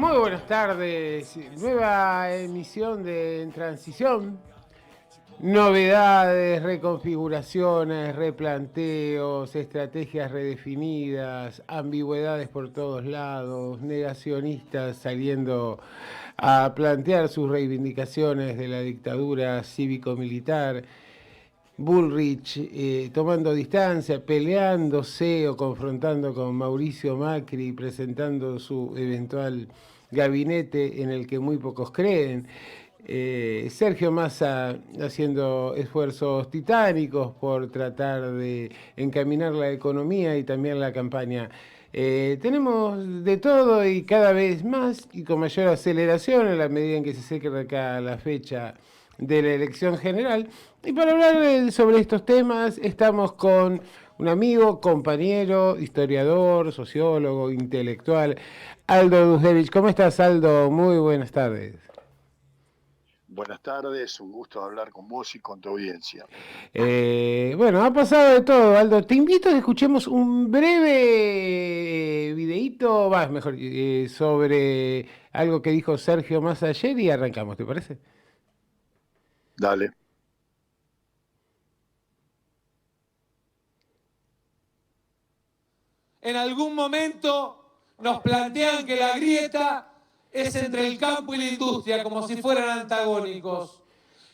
Muy buenas tardes, nueva emisión de En Transición. Novedades, reconfiguraciones, replanteos, estrategias redefinidas, ambigüedades por todos lados, negacionistas saliendo a plantear sus reivindicaciones de la dictadura cívico-militar. Bullrich tomando distancia, peleándose o confrontando con Mauricio Macri, presentando su eventual gabinete en el que muy pocos creen. Sergio Massa haciendo esfuerzos titánicos por tratar de encaminar la economía y también la campaña. Tenemos de todo y cada vez más y con mayor aceleración en la medida en que se acerca la fecha de la elección general. Y para hablar sobre estos temas estamos con un amigo, compañero, historiador, sociólogo, intelectual, Aldo Duzevich. ¿Cómo estás, Aldo? Muy buenas tardes. Buenas tardes, un gusto hablar con vos y con tu audiencia. Bueno, ha pasado de todo, Aldo. Te invito a que escuchemos un breve videíto, mejor, sobre algo que dijo Sergio Massa ayer y arrancamos, ¿te parece? Dale. En algún momento nos plantean que la grieta es entre el campo y la industria, como si fueran antagónicos.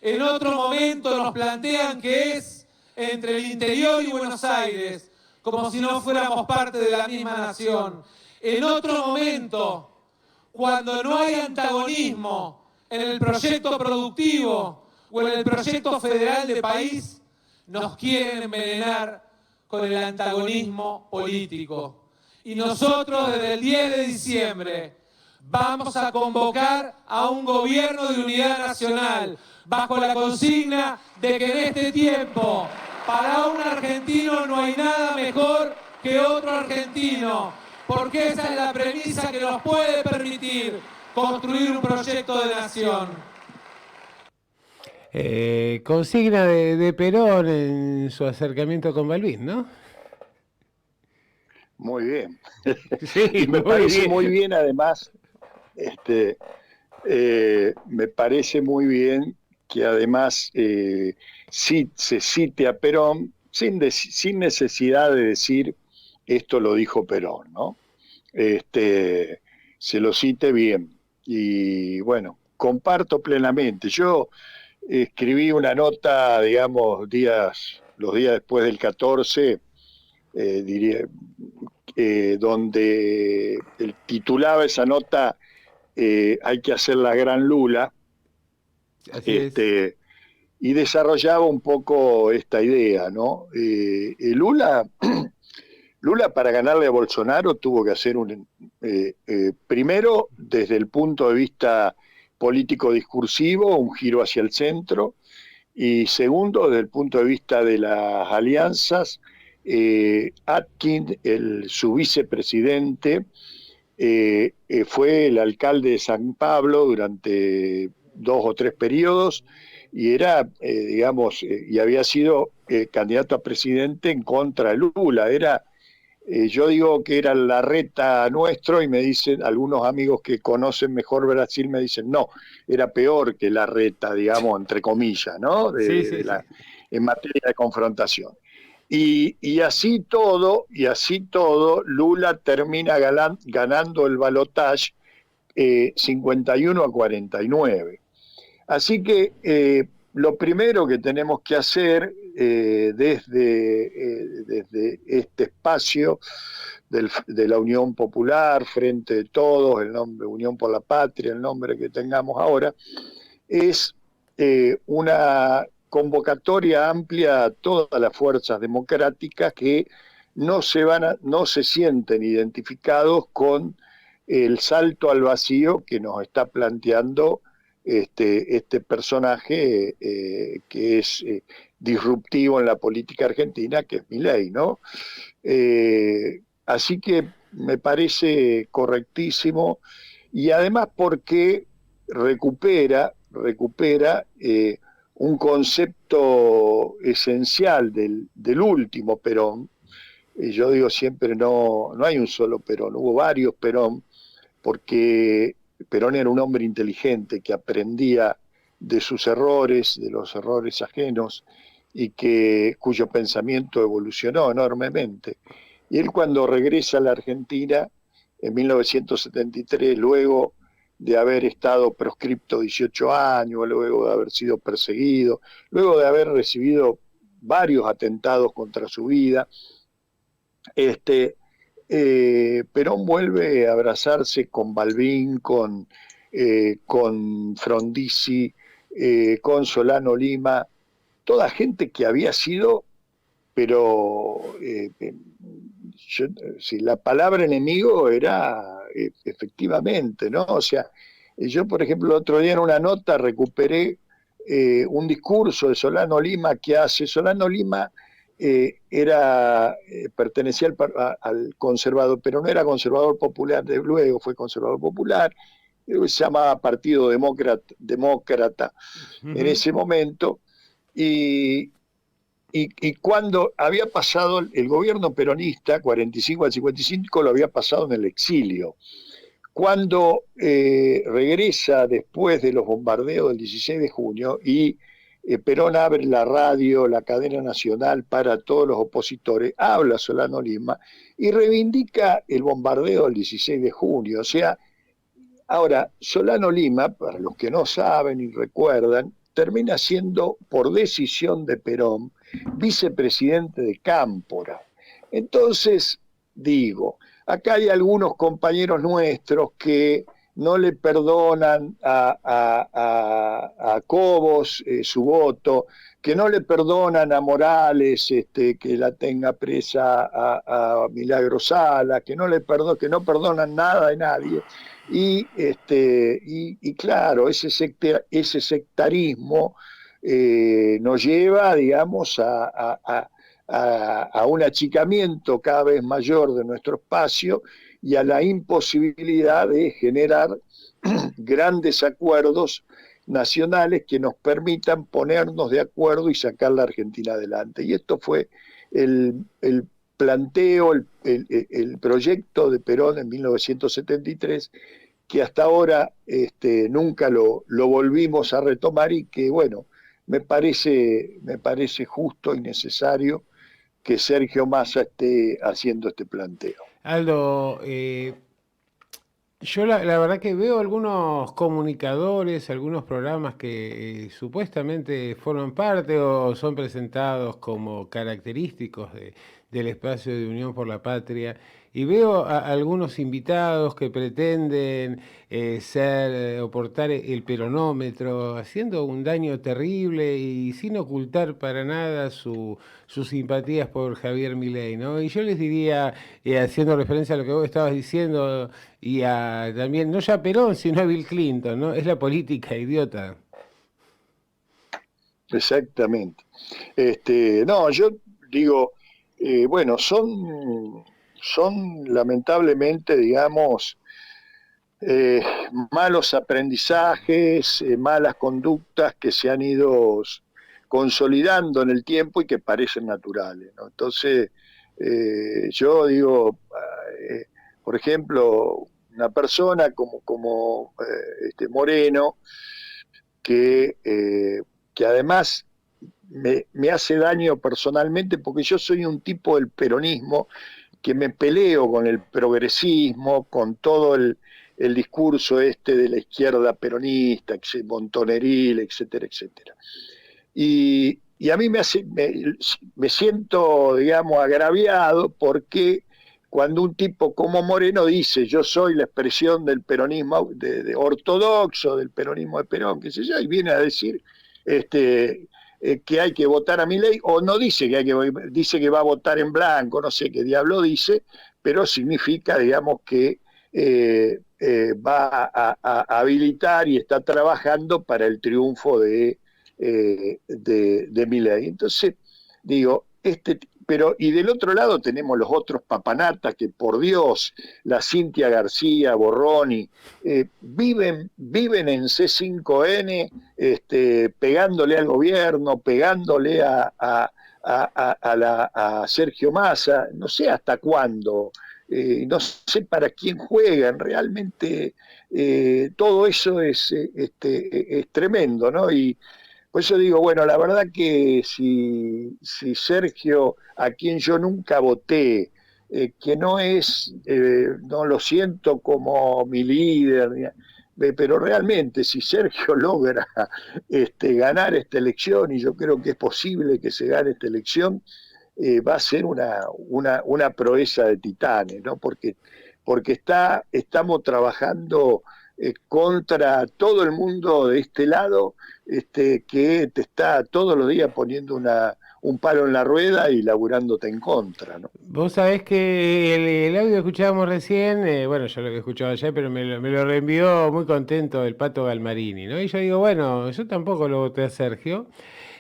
En otro momento nos plantean que es entre el interior y Buenos Aires, como si no fuéramos parte de la misma nación. En otro momento, cuando no hay antagonismo en el proyecto productivo o en el proyecto federal de país, nos quieren envenenar con el antagonismo político. Y nosotros desde el 10 de diciembre vamos a convocar a un gobierno de unidad nacional bajo la consigna de que en este tiempo para un argentino no hay nada mejor que otro argentino, porque esa es la premisa que nos puede permitir construir un proyecto de nación. Consigna de Perón en su acercamiento con Balbín, ¿no? Muy bien. Sí, y me muy parece bien. muy bien, además, me parece muy bien que además sí, se cite a Perón sin necesidad de decir esto lo dijo Perón, ¿no? Se lo cite bien. Y bueno, comparto plenamente. Yo escribí una nota, digamos, los días después del 14, diría, donde titulaba esa nota Hay que hacer la gran Lula, Así es. y desarrollaba un poco esta idea, ¿no? Lula, Lula para ganarle a Bolsonaro tuvo que hacer primero desde el punto de vista político discursivo, un giro hacia el centro, y segundo, desde el punto de vista de las alianzas, Atkins, su vicepresidente, fue el alcalde de San Pablo durante 2 o 3 periodos y era, y había sido candidato a presidente en contra de Lula. Yo digo que era Larreta nuestro y me dicen, algunos amigos que conocen mejor Brasil me dicen, no, era peor que Larreta, digamos, entre comillas, ¿no? Sí, sí, sí. En materia de confrontación. Y así todo, Lula termina ganando el balotaje 51-49. Así que lo primero que tenemos que hacer desde este espacio de la Unión Popular, Frente de Todos, el nombre Unión por la Patria, el nombre que tengamos ahora, es una convocatoria amplia a todas las fuerzas democráticas que no se sienten identificados con el salto al vacío que nos está planteando este personaje que es disruptivo en la política argentina, que es Milei, ¿no? Así que me parece correctísimo y además porque recupera un concepto esencial del último Perón. Yo digo siempre, no hay un solo Perón, hubo varios Perón, porque Perón era un hombre inteligente que aprendía de sus errores, de los errores ajenos, y cuyo pensamiento evolucionó enormemente. Y él cuando regresa a la Argentina en 1973, luego de haber estado proscripto 18 años, luego de haber sido perseguido, luego de haber recibido varios atentados contra su vida, Perón vuelve a abrazarse con Balbín, con Frondizi, con Solano Lima, toda gente que había sido, pero si la palabra enemigo era efectivamente, ¿no? O sea, yo, por ejemplo, el otro día en una nota recuperé un discurso de Solano Lima que hace. Solano Lima pertenecía al conservador, pero no era conservador popular, luego fue conservador popular, se llamaba Partido Demócrata en ese momento, y cuando había pasado el gobierno peronista, 45 al 55, lo había pasado en el exilio. Cuando regresa después de los bombardeos del 16 de junio y Perón abre la radio, la cadena nacional para todos los opositores, habla Solano Lima y reivindica el bombardeo del 16 de junio. O sea, ahora, Solano Lima, para los que no saben y recuerdan, termina siendo, por decisión de Perón, vicepresidente de Cámpora. Entonces, digo, acá hay algunos compañeros nuestros que no le perdonan a Cobos su voto, que no le perdonan a Morales que la tenga presa a Milagro Sala, que no perdonan nada de nadie. Y claro, ese sectarismo nos lleva, digamos, a un achicamiento cada vez mayor de nuestro espacio y a la imposibilidad de generar grandes acuerdos nacionales que nos permitan ponernos de acuerdo y sacar la Argentina adelante. Y esto fue el planteo, el proyecto de Perón en 1973, que hasta ahora nunca lo volvimos a retomar y que, bueno, me parece justo y necesario que Sergio Massa esté haciendo este planteo. Aldo, yo la verdad que veo algunos comunicadores, algunos programas que supuestamente forman parte o son presentados como característicos del espacio de Unión por la Patria, y veo a algunos invitados que pretenden o portar el peronómetro, haciendo un daño terrible y sin ocultar para nada sus simpatías por Javier Milei, ¿no? Y yo les diría, haciendo referencia a lo que vos estabas diciendo, y también, no ya a Perón, sino a Bill Clinton, ¿no? Es la política, idiota. Exactamente. No, yo digo, bueno, son lamentablemente, digamos, malos aprendizajes, malas conductas que se han ido consolidando en el tiempo y que parecen naturales, ¿no? Entonces, yo digo, por ejemplo, una persona como Moreno, que además me hace daño personalmente porque yo soy un tipo del peronismo que me peleo con el progresismo, con todo el discurso de la izquierda peronista, montoneril, etcétera, etcétera. Y a mí me siento, digamos, agraviado porque cuando un tipo como Moreno dice yo soy la expresión del peronismo de ortodoxo, del peronismo de Perón, qué sé yo, y viene a decir que hay que votar a Milei, o no dice dice que va a votar en blanco, no sé qué diablo dice, pero significa, digamos, que va a habilitar y está trabajando para el triunfo de Milei. Entonces, digo, pero y del otro lado tenemos los otros papanatas que, por Dios, la Cintia García, Borroni, viven en C5N, pegándole al gobierno, pegándole a Sergio Massa, no sé hasta cuándo no sé para quién juegan, realmente todo eso es tremendo, ¿no? Y por eso digo, bueno, la verdad que si Sergio, a quien yo nunca voté, que no lo siento como mi líder, pero realmente si Sergio logra ganar esta elección, y yo creo que es posible que se gane esta elección, va a ser una proeza de titanes, ¿no? Porque estamos trabajando contra todo el mundo de este lado, que te está todos los días poniendo un palo en la rueda y laburándote en contra, ¿no? Vos sabés que el audio que escuchábamos recién, bueno, yo lo había escuchado ayer, pero me lo reenvió muy contento el Pato Galmarini, ¿no? Y yo digo, bueno, yo tampoco lo voté a Sergio,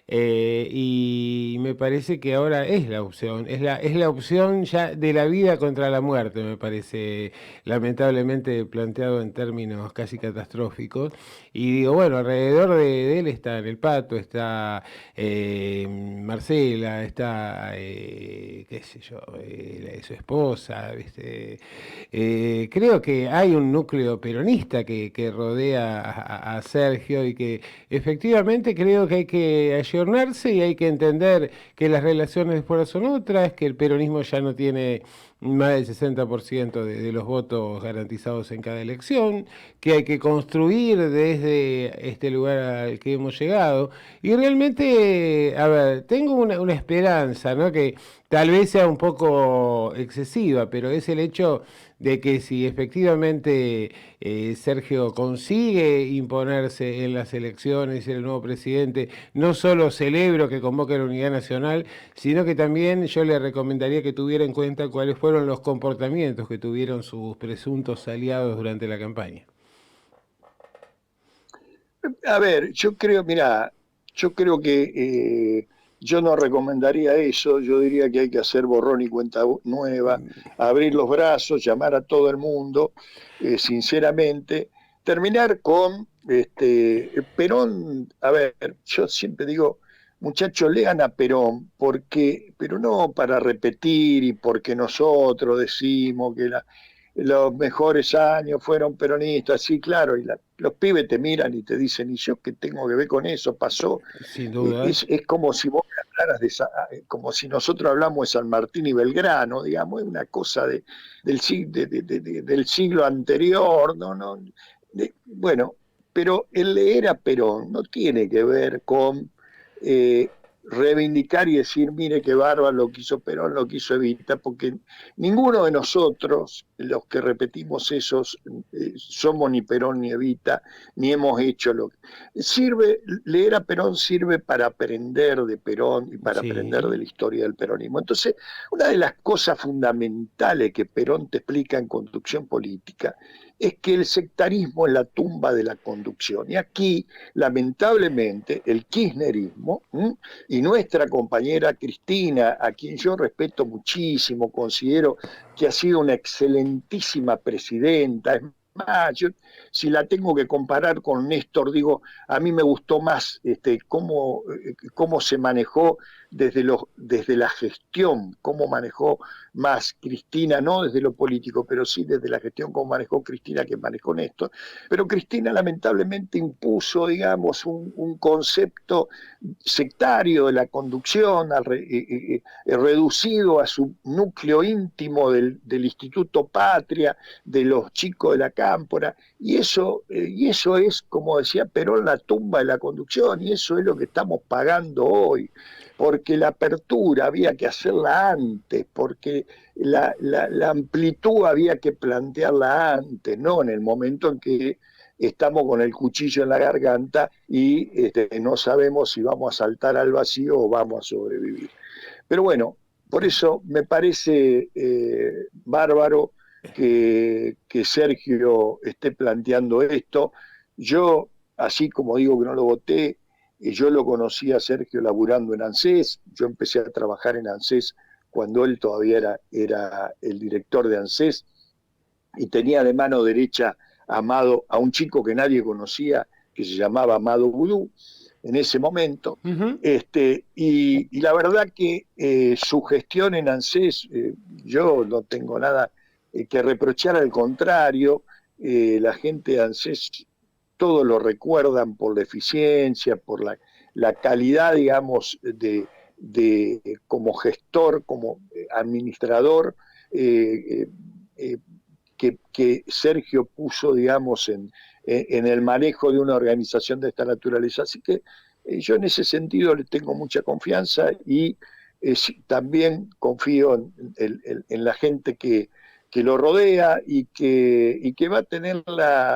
y me parece que ahora es la opción, es la opción ya de la vida contra la muerte, me parece lamentablemente planteado en términos casi catastróficos. Y digo, bueno, alrededor de él está el Pato, está Marcela, está, qué sé yo, su esposa, ¿viste? Creo que hay un núcleo peronista que rodea a Sergio y que efectivamente creo que hay que ayornarse y hay que entender que las relaciones de fuerza son otras, que el peronismo ya no tiene más del 60% de los votos garantizados en cada elección, que hay que construir desde este lugar al que hemos llegado. Y realmente, a ver, tengo una esperanza, ¿no? Que tal vez sea un poco excesiva, pero es el hecho de que si efectivamente Sergio consigue imponerse en las elecciones y ser el nuevo presidente, no solo celebro que convoque a la Unidad Nacional, sino que también yo le recomendaría que tuviera en cuenta cuáles fueron los comportamientos que tuvieron sus presuntos aliados durante la campaña. A ver, yo creo que yo no recomendaría eso, yo diría que hay que hacer borrón y cuenta nueva, abrir los brazos, llamar a todo el mundo, sinceramente, terminar con Perón. A ver, yo siempre digo, muchachos, lean a Perón, pero no para repetir y porque nosotros decimos que los mejores años fueron peronistas, sí, claro, y los pibes te miran y te dicen, ¿y yo qué tengo que ver con eso? Pasó. Sin duda. Es como si vos hablaras como si nosotros hablamos de San Martín y Belgrano, digamos, es una cosa del siglo anterior, ¿no? ¿No? Bueno, pero el leer a Perón no tiene que ver con eh, reivindicar y decir, mire qué bárbaro lo que hizo Perón, lo que hizo Evita, porque ninguno de nosotros, los que repetimos esos, somos ni Perón ni Evita, ni hemos hecho lo que... Leer a Perón sirve para aprender de Perón y para aprender Sí. de la historia del peronismo. Entonces, una de las cosas fundamentales que Perón te explica en Conducción Política es que el sectarismo es la tumba de la conducción. Y aquí, lamentablemente, el kirchnerismo y nuestra compañera Cristina, a quien yo respeto muchísimo, considero que ha sido una excelentísima presidenta, es más, yo, si la tengo que comparar con Néstor, digo, a mí me gustó más cómo se manejó desde la gestión, cómo manejó más Cristina, no desde lo político, pero sí desde la gestión, cómo manejó Cristina que manejó Néstor. Pero Cristina lamentablemente impuso, digamos, un concepto sectario de la conducción, reducido a su núcleo íntimo del Instituto Patria, de los chicos de la Cámpora, y eso es, como decía Perón, la tumba de la conducción, y eso es lo que estamos pagando hoy, porque la apertura había que hacerla antes, porque la amplitud había que plantearla antes, no en el momento en que estamos con el cuchillo en la garganta y no sabemos si vamos a saltar al vacío o vamos a sobrevivir. Pero bueno, por eso me parece bárbaro que Sergio esté planteando esto. Yo, así como digo que no lo voté, yo lo conocí a Sergio laburando en ANSES, yo empecé a trabajar en ANSES cuando él todavía era el director de ANSES, y tenía de mano derecha a un chico que nadie conocía, que se llamaba Amado Vudú, en ese momento, y la verdad que su gestión en ANSES, yo no tengo nada que reprochar al contrario. La gente de ANSES todo lo recuerdan por la eficiencia, por la calidad, digamos, como gestor, como administrador, que Sergio puso, digamos, en el manejo de una organización de esta naturaleza. Así que yo en ese sentido le tengo mucha confianza y también confío en la gente que lo rodea y que va a tener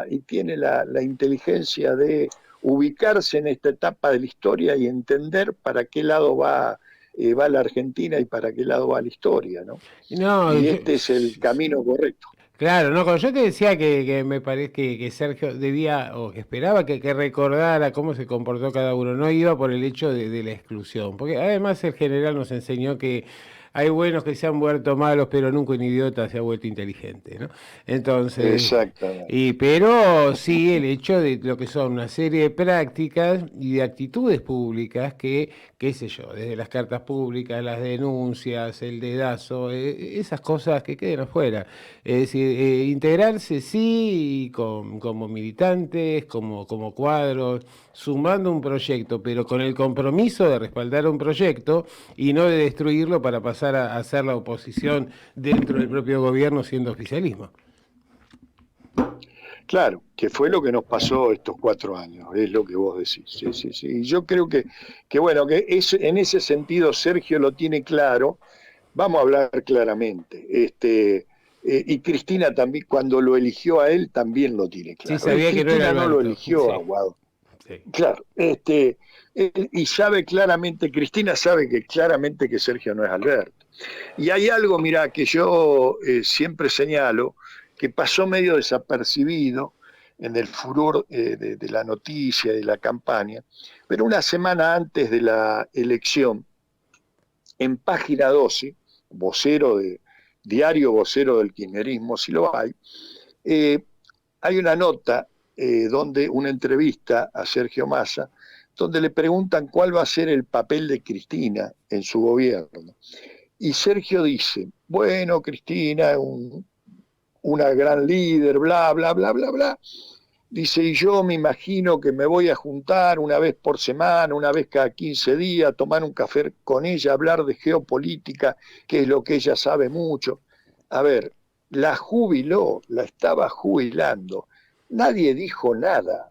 y tiene la inteligencia de ubicarse en esta etapa de la historia y entender para qué lado va la Argentina y para qué lado va la historia, ¿no? No, Y este es el camino correcto. claro, no, cuando yo te decía que me parece que Sergio debía, o que esperaba que recordara cómo se comportó cada uno, no iba por el hecho de la exclusión, porque además el general nos enseñó que hay buenos que se han vuelto malos, pero nunca un idiota se ha vuelto inteligente, ¿no? Entonces, Exactamente. pero sí el hecho de lo que son una serie de prácticas y de actitudes públicas que, qué sé yo, desde las cartas públicas, las denuncias, el dedazo, esas cosas que queden afuera. Es decir, integrarse sí como militantes, como cuadros, sumando un proyecto, pero con el compromiso de respaldar un proyecto y no de destruirlo para pasar a hacer la oposición dentro del propio gobierno siendo oficialismo. Claro, que fue lo que nos pasó estos 4 años, es lo que vos decís. Sí, sí, sí. Y yo creo que bueno, en ese sentido Sergio lo tiene claro. Vamos a hablar claramente. Y Cristina también, cuando lo eligió a él, también lo tiene Sí, claro. sabía que no era Cristina no lo Alberto. eligió a Sí, Guado. sí. Claro, y sabe claramente, Cristina sabe que claramente que Sergio no es Alberto. Y hay algo, mira, que yo siempre señalo, que pasó medio desapercibido en el furor de la noticia, de la campaña, pero una semana antes de la elección, en página 12, diario vocero del kirchnerismo, si lo hay una nota donde una entrevista a Sergio Massa, donde le preguntan cuál va a ser el papel de Cristina en su gobierno. Y Sergio dice, bueno, Cristina es una gran líder, bla, bla, bla, bla, bla. Dice, y yo me imagino que me voy a juntar una vez por semana, una vez cada 15 días, tomar un café con ella, hablar de geopolítica, que es lo que ella sabe mucho. A ver, la jubiló, la estaba jubilando. Nadie dijo nada.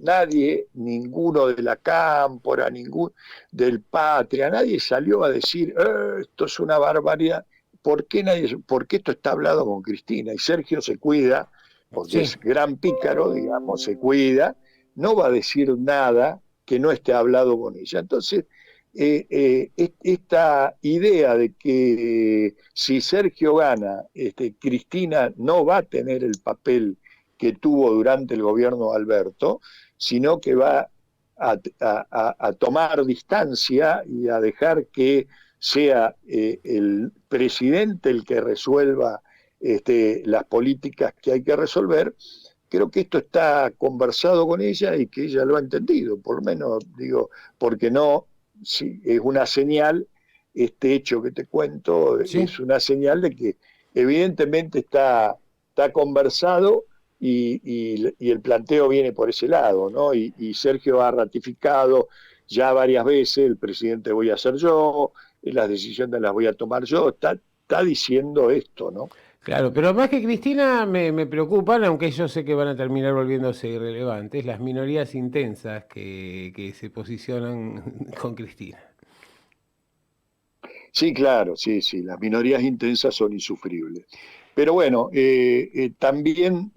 Nadie, ninguno de la Cámpora, ningún del Patria, nadie salió a decir, esto es una barbaridad. ¿Por qué esto está hablado con Cristina? Y Sergio se cuida porque Sí. es gran pícaro, digamos, se cuida, no va a decir nada que no esté hablado con ella. Entonces, esta idea de que si Sergio gana, Cristina no va a tener el papel que tuvo durante el gobierno de Alberto, sino que va a tomar distancia y a dejar que sea el presidente el que resuelva las políticas que hay que resolver. Creo que esto está conversado con ella y que ella lo ha entendido, por lo menos digo, porque no, sí, es una señal, este hecho que te cuento, Sí. es una señal de que evidentemente está conversado y el planteo viene por ese lado, ¿no? Y Sergio ha ratificado ya varias veces, el presidente voy a ser yo, las decisiones las voy a tomar yo, está diciendo esto, ¿no? Claro, pero más que Cristina me preocupan, aunque yo sé que van a terminar volviéndose irrelevantes, las minorías intensas que se posicionan con Cristina. Sí, claro, sí, sí, las minorías intensas son insufribles. Pero bueno, también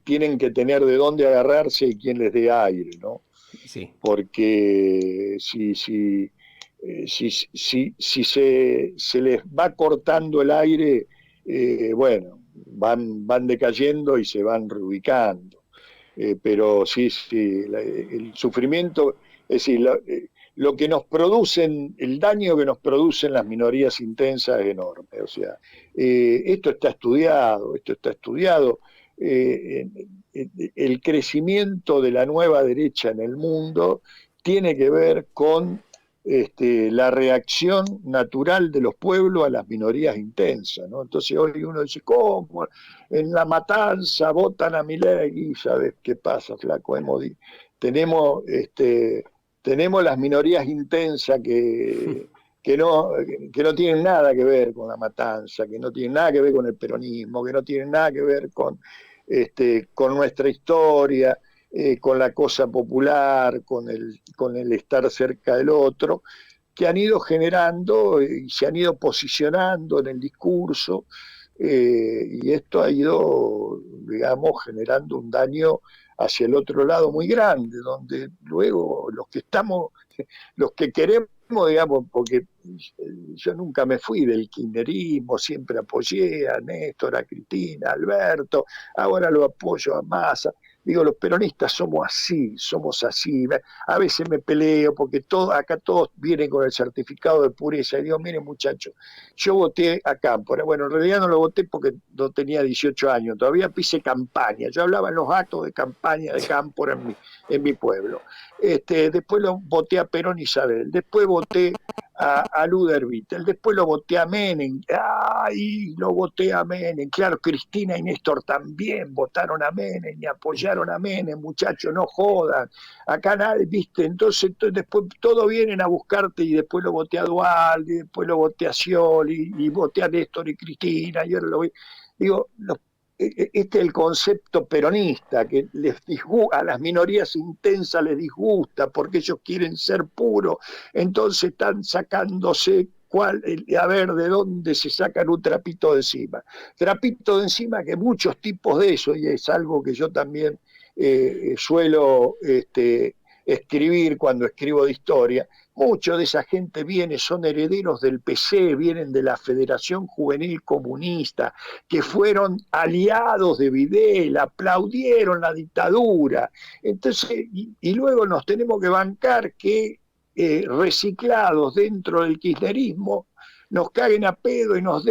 tienen que tener de dónde agarrarse y quien les dé aire, ¿no? Sí. Porque si se les va cortando el aire, bueno, van decayendo y se van reubicando. Pero sí, sí, el sufrimiento, es decir, lo que nos producen, el daño que nos producen las minorías intensas es enorme. O sea, esto está estudiado. El crecimiento de la nueva derecha en el mundo tiene que ver con la reacción natural de los pueblos a las minorías intensas, ¿no? Entonces hoy uno dice, ¿cómo? En La Matanza votan a Milei, y ¿sabes qué pasa, flaco? Tenemos, tenemos las minorías intensas que no, que no tienen nada que ver con La Matanza, que no tienen nada que ver con el peronismo, que no tienen nada que ver con nuestra historia, con la cosa popular, con el estar cerca del otro, que han ido generando y se han ido posicionando en el discurso, y esto ha ido, digamos, generando un daño hacia el otro lado muy grande, donde luego los que queremos, digamos, porque yo nunca me fui del kirchnerismo, siempre apoyé a Néstor, a Cristina, a Alberto, ahora lo apoyo a Massa. Digo, los peronistas somos así. A veces me peleo porque acá todos vienen con el certificado de pureza. Y digo, miren muchachos, yo voté a Cámpora. Bueno, en realidad no lo voté porque no tenía 18 años, todavía hice campaña. Yo hablaba en los actos de campaña de Cámpora en mi pueblo. Después lo voté a Perón Isabel, después voté a Luder Vittel, después lo voté a Menem, ¡ay! Lo voté a Menem, claro, Cristina y Néstor también votaron a Menem y apoyaron a Menem, muchachos, no jodan, acá nadie, viste, entonces después todos vienen a buscarte y después lo voté a Dualde, y después lo voté a Scioli, y voté a Néstor y Cristina, y ahora lo voy, digo, este es el concepto peronista, que a las minorías intensas les disgusta porque ellos quieren ser puros, entonces están sacándose a ver de dónde se sacan un trapito de encima. Trapito de encima que muchos tipos de eso, y es algo que yo también suelo escribir cuando escribo de historia. Muchos de esa gente son herederos del PC, vienen de la Federación Juvenil Comunista, que fueron aliados de Videla, aplaudieron la dictadura. Entonces, y luego nos tenemos que bancar que reciclados dentro del kirchnerismo nos caguen a pedo y nos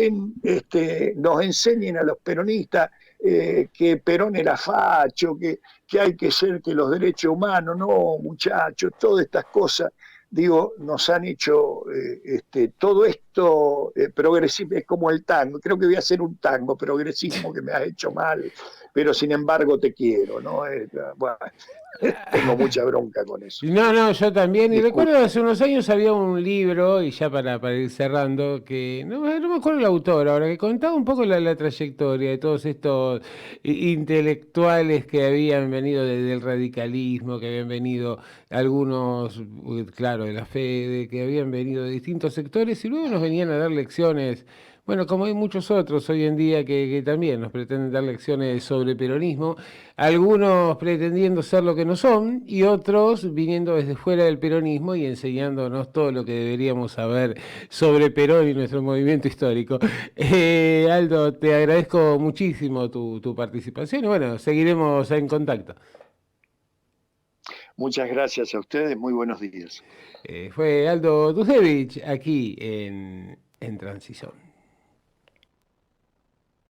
enseñen a los peronistas que Perón era facho, que hay que ser que los derechos humanos, no, muchachos, todas estas cosas, digo, nos han hecho todo esto progresivo, es como el tango, creo que voy a hacer un tango, progresismo que me has hecho mal, pero sin embargo te quiero, ¿no? Bueno, tengo mucha bronca con eso. No, no, yo también. Y Disculpe. recuerdo hace unos años había un libro, y ya para ir cerrando, que no me acuerdo el autor ahora, que contaba un poco la trayectoria de todos estos intelectuales que habían venido del radicalismo, que habían venido algunos, claro, de la FEDE, que habían venido de distintos sectores y luego nos venían a dar lecciones. Bueno, como hay muchos otros hoy en día que también nos pretenden dar lecciones sobre peronismo, algunos pretendiendo ser lo que no son y otros viniendo desde fuera del peronismo y enseñándonos todo lo que deberíamos saber sobre Perón y nuestro movimiento histórico. Aldo, te agradezco muchísimo tu participación y bueno, seguiremos en contacto. Muchas gracias a ustedes, muy buenos días. Fue Aldo Duzevich aquí en Transición.